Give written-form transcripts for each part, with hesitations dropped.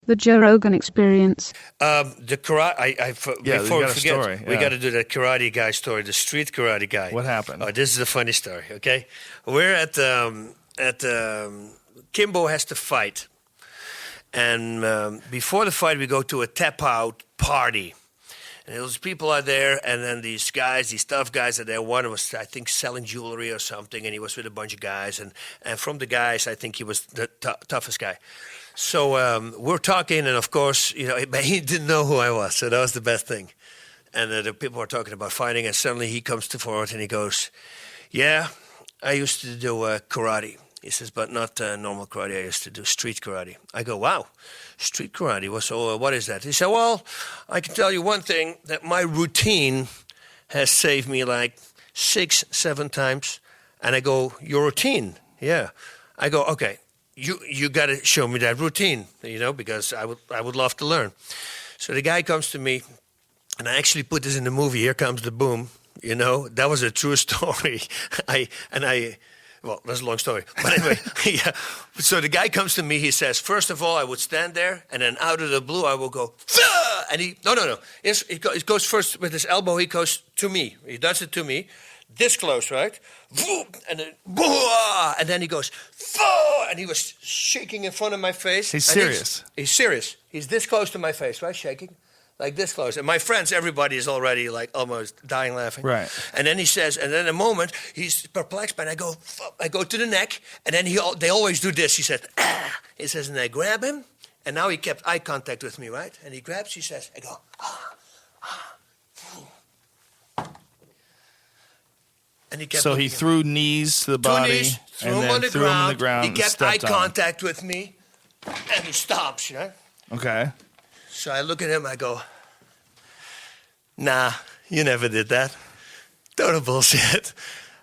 The Joe Rogan Experience. The karate. Before we forget, story. we Yeah. got to do the karate guy story, the street karate guy. What happened? Oh, this is a funny story. Okay, we're at Kimbo has to fight, and before the fight, we go to a tap out party. And those people are there, and then these guys, these tough guys are there. One was, I think, selling jewelry or something, and he was with a bunch of guys. And from the guys, I think he was the toughest guy. So we're talking, and of course, he didn't know who I was, so that was the best thing. And the people were talking about fighting, and suddenly he comes forward and he goes, "Yeah, I used to do karate." He says, "But not normal karate. I used to do street karate." I go, "Wow, street karate? What is that?" He said, "Well, I can tell you one thing, that my routine has saved me like 6, 7 times." And I go, "Your routine?" "Yeah." I go, "Okay. You got to show me that routine, because I would love to learn." So the guy comes to me, and I actually put this in the movie. Here Comes the Boom. That was a true story. Well, that's a long story, but anyway, yeah. So the guy comes to me. He says, first of all, I would stand there, and then out of the blue, I will go, "Fuh!" And no. It goes first with his elbow. He goes to me. He does it to me. This close, right? And then, and then he goes, "Fuh!" And he was shaking in front of my face. He's serious. He's serious. He's this close to my face, right? Shaking, like this close. And my friends, everybody is already like almost dying laughing. Right. And then he says, and then a moment, he's perplexed, but I go to the neck, and then they always do this. He said, "Ah." He says, and I grab him, and now he kept eye contact with me, right? And he grabs, he says, I go, "Ah. And he kept He threw knees to the body, knees, threw and him then on the threw him on the ground. He and kept eye stepped on him. contact with me, and he stops, Okay. So I look at him, I go, "Nah, you never did that. Total bullshit."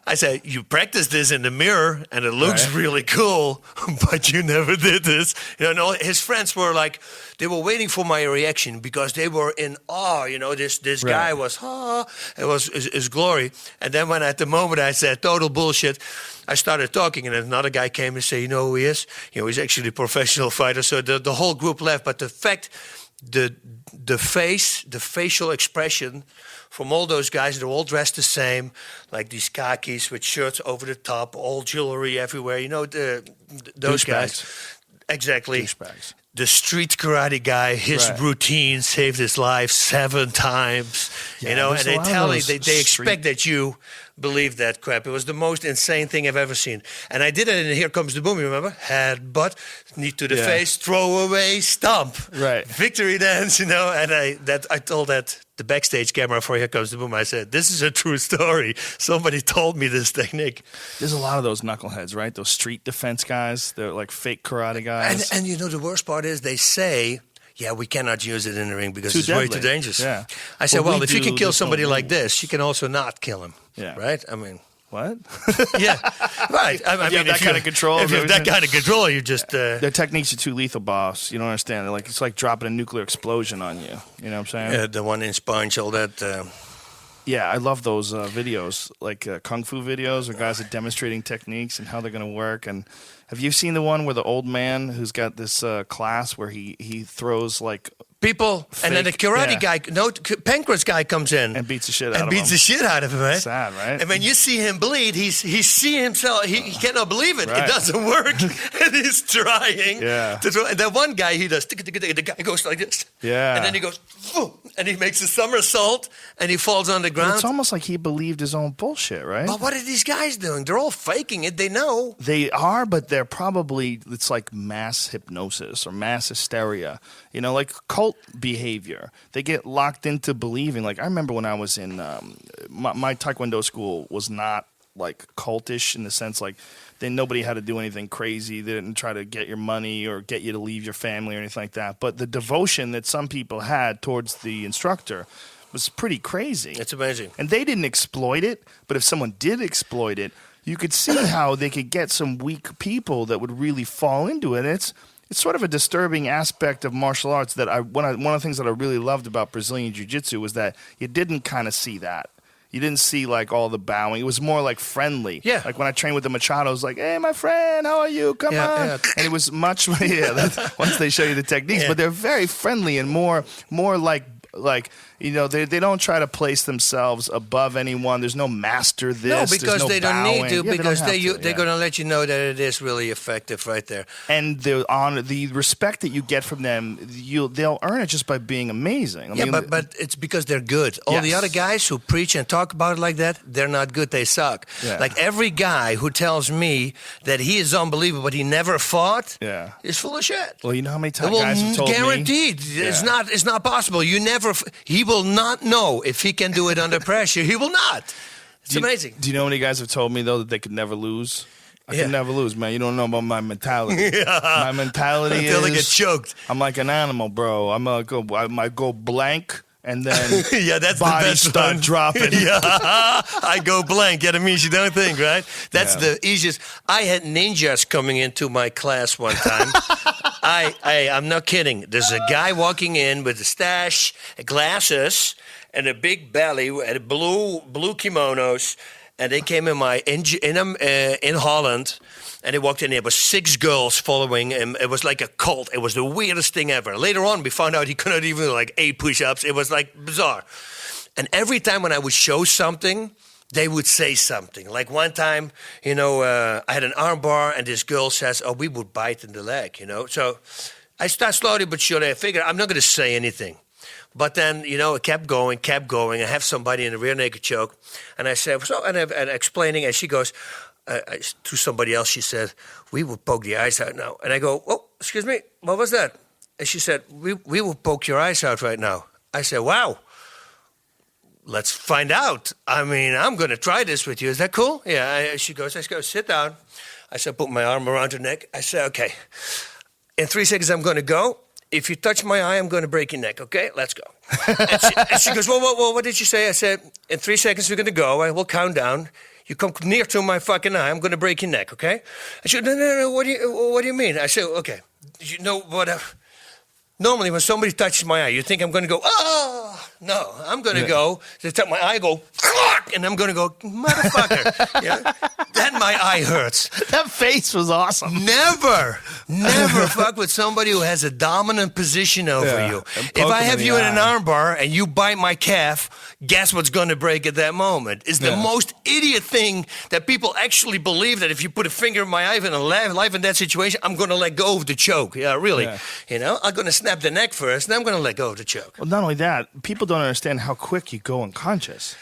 I said, "You practiced this in the mirror, and it looks Right. really cool, but you never did this." And all his friends were like, they were waiting for my reaction because they were in awe. This Right. guy was, it was his glory. And then when at the moment I said, "Total bullshit," I started talking, and another guy came and said, "You know who he is? He's actually a professional fighter." So the whole group left, but the fact, the facial expression from all those guys, they're all dressed the same, like these khakis with shirts over the top, all jewelry everywhere. Those guys. Exactly. Douchebags. The street karate guy, his Right. routine saved his life 7 times. Yeah, and there's a they lot of tell those they expect street- that you believe that crap. It was the most insane thing I've ever seen. And I did it in Here Comes the Boom, you remember? Headbutt, knee to the Yeah. face, throw away, stomp. Right. Victory dance, and I told that the backstage camera for Here Comes the Boom. I said, "This is a true story. Somebody told me this technique." There's a lot of those knuckleheads, right? Those street defense guys. They're like fake karate guys. And the worst part is they say, "Yeah, we cannot use it in the ring because Too it's way deadly. too dangerous." Yeah. I said, Well, well, we if you can do kill this somebody whole like rule. this, you can also not kill him. Yeah. Right? I mean, What? yeah. Right. I mean, have that kind of control If you of have that everything. kind of control, you just... Their techniques are too lethal, boss. You don't understand. It's like dropping a nuclear explosion on you. You know what I'm saying? the 1-inch punch, all that... Yeah, I love those videos, like kung fu videos, where guys are demonstrating techniques and how they're going to work. And have you seen the one where the old man who's got this class where he throws like people, and then the fake- karate yeah. guy, Pancras guy comes in and beats the shit out and of beats him? the shit out of him, right? Sad, right? And when you see him bleed, he see himself. He cannot believe it. Right. It doesn't work, and he's trying. Yeah. To throw, and that one guy, he does. The guy goes like this. Yeah. And then he goes, "Phew," and he makes a somersault, and he falls on the ground. It's almost like he believed his own bullshit, right? But what are these guys doing? They're all faking it. They know. They are, but they're probably, it's like mass hypnosis or mass hysteria, like cult behavior. They get locked into believing. Like, I remember when I was in, my Taekwondo school was not like cultish in the sense like nobody had to do anything crazy. They didn't try to get your money or get you to leave your family or anything like that. But the devotion that some people had towards the instructor was pretty crazy. It's amazing. And they didn't exploit it, but if someone did exploit it, you could see how they could get some weak people that would really fall into it. And it's sort of a disturbing aspect of martial arts that one of the things that I really loved about Brazilian Jiu-Jitsu was that you didn't kind of see that. You didn't see like all the bowing. It was more like friendly. Yeah. Like when I trained with the Machados, like, hey, my friend, how are you? Come on. Yeah. And it was much, once they show you the techniques, but they're very friendly and more like, you know, they don't try to place themselves above anyone. There's no master this. No, because they don't need to, because they're they're going to let you know that it is really effective right there. And the respect that you get from them, they'll earn it just by being amazing. I mean, but it's because they're good. All the Yes. other guys who preach and talk about it like that, they're not good. They suck. Yeah. Like every guy who tells me that he is unbelievable, but he never fought, is full of shit. Well, you know how many times Well, guys have told guaranteed. me? It's not possible. He will not know if he can do it under pressure. He will not. It's amazing. Do you know how many guys have told me, though, that they could never lose? I can never lose, man. You don't know about my mentality. My mentality Until they is get choked. I'm like an animal, bro. I might go blank and then that's body the best start one. dropping. I go blank. Yeah, that means you don't think, right? That's the easiest. I had ninjas coming into my class one time. I'm not kidding. There's a guy walking in with a stash, glasses, and a big belly, and blue kimonos, and they came in Holland. And they walked in, there was 6 girls following him. It was like a cult. It was the weirdest thing ever. Later on, we found out he couldn't even do like 8 push-ups. It was like bizarre. And every time when I would show something, they would say something. Like one time, you know, I had an arm bar and this girl says, oh, we would bite in the leg, you know. So I start slowly but surely. I figured I'm not going to say anything. But then, you know, it kept going. I have somebody in a rear naked choke. And I said, and explaining, and she goes, to somebody else, she said, we will poke the eyes out now. And I go, oh, excuse me, what was that? And she said, we will poke your eyes out right now. I said, wow, let's find out. I mean, I'm going to try this with you. Is that cool? Yeah. She goes, let's go, sit down. I said, put my arm around her neck. I said, okay, in 3 seconds, I'm going to go. If you touch my eye, I'm going to break your neck, okay? Let's go. and she goes, well, what did you say? I said, in 3 seconds, we're going to go. I will count down. You come near to my fucking eye, I'm going to break your neck, okay? I said, no, what do you mean? I said, okay, you know what? Normally when somebody touches my eye, you think I'm going to go, oh, no, I'm going to go, they touch my eye, go, and I'm going to go, motherfucker. Yeah? Then my eye hurts. That face was awesome. Never fuck with somebody who has a dominant position over you. If I have you in an armbar and you bite my calf, guess what's going to break at that moment? It's the most idiot thing that people actually believe that if you put a finger in my eye and a life in that situation, I'm going to let go of the choke. Yeah, really. Yeah. You know, I'm going to snap the neck first, and I'm going to let go of the choke. Well, not only that, people don't understand how quick you go unconscious.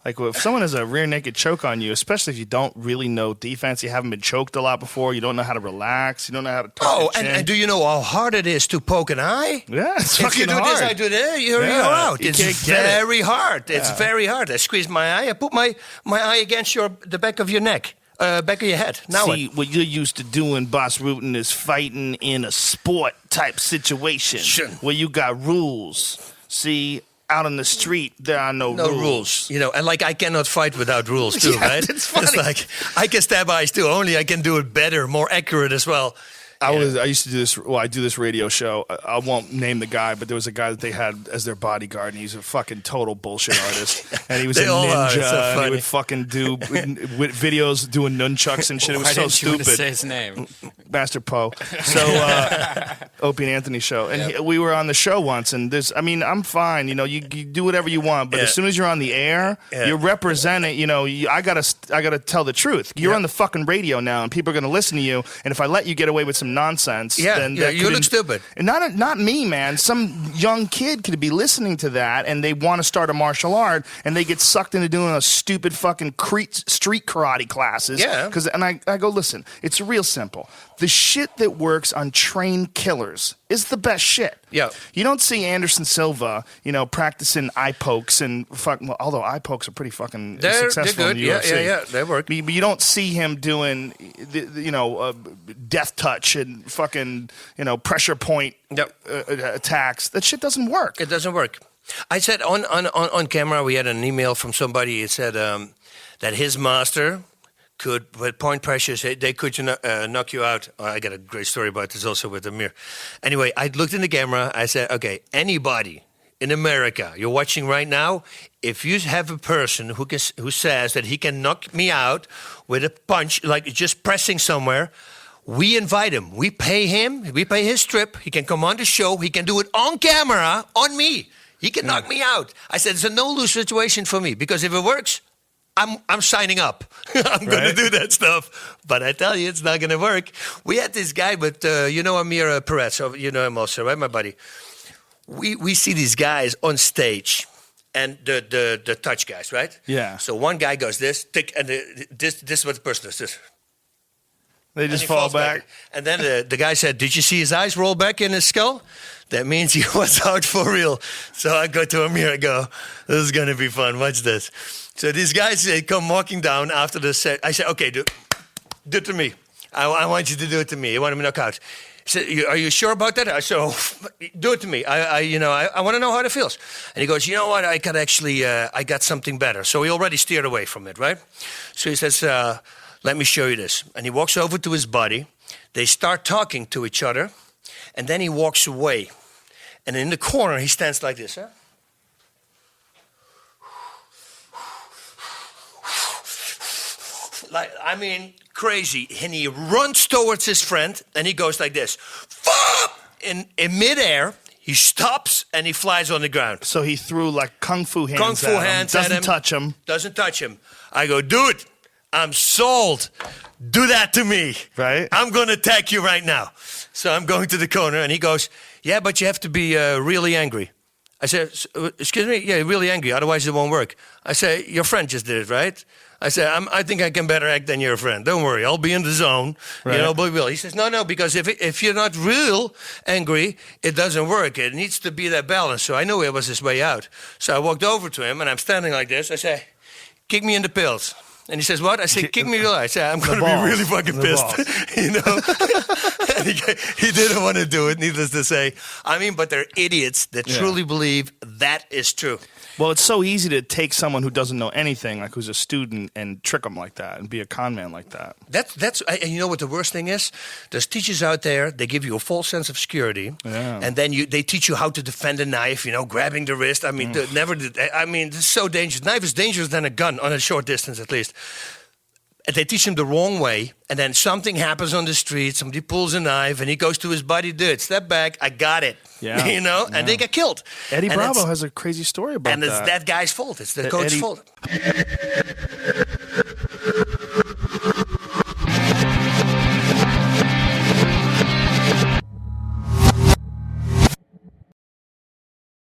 Like, if someone has a rear naked choke on you, especially if you don't really know defense, you haven't been choked a lot before, you don't know how to relax, you don't know how to tuck your chin. And do you know how hard it is to poke an eye? Yeah, it's if you do hard. this, I do that, you're out. It's very hard. Yeah. It's very hard. I squeeze my eye. I put my eye against the back of your neck. Back of your head. Now what you're used to doing, Bas Rutten, is fighting in a sport type situation where you got rules. See, out on the street, there are no rules. You know, and like I cannot fight without rules too, right? It's funny. It's like I can stab eyes too. Only I can do it better, more accurate as well. I used to do this. Well, I do this radio show. I won't name the guy, but there was a guy that they had as their bodyguard, and he's a fucking total bullshit artist. And he was a ninja, and he would fucking do videos doing nunchucks and shit. It was so stupid. Say his name, Master Poe. So Opie and Anthony show, and we were on the show once. And I'm fine. You know, you do whatever you want, but as soon as you're on the air, you're representing. You know, I gotta tell the truth. You're on the fucking radio now, and people are gonna listen to you. And if I let you get away with some nonsense, then you look stupid. And not me, man. Some young kid could be listening to that, and they want to start a martial art, and they get sucked into doing a stupid fucking street karate classes. Yeah. And I go, listen, it's real simple. The shit that works on trained killers is the best shit. Yeah. You don't see Anderson Silva, practicing eye pokes and although eye pokes are pretty fucking successful they're good. in the UFC. Yeah, they work. But you don't see him doing, death touch and fucking, pressure point attacks. That shit doesn't work. It doesn't work. I said on camera, we had an email from somebody. It said that his master could, with point pressures, they could knock you out. Oh, I got a great story about this also with Amir. Anyway, I looked in the camera. I said, okay, anybody in America, you're watching right now, if you have a person who says that he can knock me out with a punch, like just pressing somewhere, we invite him. We pay him. We pay his trip. He can come on the show. He can do it on camera, on me. He can knock me out. I said, it's a no-lose situation for me, because if it works, I'm signing up. I'm going to do that stuff. But I tell you, it's not going to work. We had this guy, but you know Amir Perez, so you know him also, right, my buddy? We see these guys on stage, and the touch guys, right? Yeah. So one guy goes this, tick, and this is what the person does, this. They just fall back. And then the guy said, did you see his eyes roll back in his skull? That means he was out for real. So I go to Amir and go, this is going to be fun. Watch this. So these guys, they come walking down after the set. I said, okay, do it to me. I want you to do it to me. You want me to knock out. He said, are you sure about that? I said, oh, do it to me. I want to know how it feels. And he goes, you know what? I got something better. So he already steered away from it, right? So he says, let me show you this. And he walks over to his buddy. They start talking to each other. And then he walks away. And in the corner, he stands like this, huh? Like, I mean, crazy. And he runs towards his friend, and he goes like this. In midair, he stops, and he flies on the ground. So he threw like kung fu hands Kung fu at him. hands at him. Doesn't touch him. Doesn't touch him. I go, dude, I'm sold. Do that to me. Right. I'm going to attack you right now. So I'm going to the corner, and he goes, yeah, but you have to be really angry. I said, excuse me? Yeah, really angry, otherwise it won't work. I say, your friend just did it, right? I said, I think I can better act than your friend. Don't worry, I'll be in the zone. Right. You know, but we will. He says, no, because if you're not real angry, it doesn't work. It needs to be that balance. So I knew it was his way out. So I walked over to him, and I'm standing like this. I say, kick me in the pills. And he says, what? I said, kick me in the eye. I said, I'm going to be really fucking pissed. You know? And he didn't want to do it, needless to say. I mean, but they're idiots that truly believe that is true. Well, it's so easy to take someone who doesn't know anything, like who's a student, and trick them like that and be a con man like that. And you know what the worst thing is? There's teachers out there, they give you a false sense of security, and then they teach you how to defend a knife, you know, grabbing the wrist. I mean, it's so dangerous. Knife is dangerous than a gun, on a short distance at least. And they teach him the wrong way, and then something happens on the street, somebody pulls a knife, and he goes to his buddy, dude, step back, I got it. Yeah. You know, and they get killed. Eddie Bravo has a crazy story about that. And it's that guy's fault. It's the coach's fault.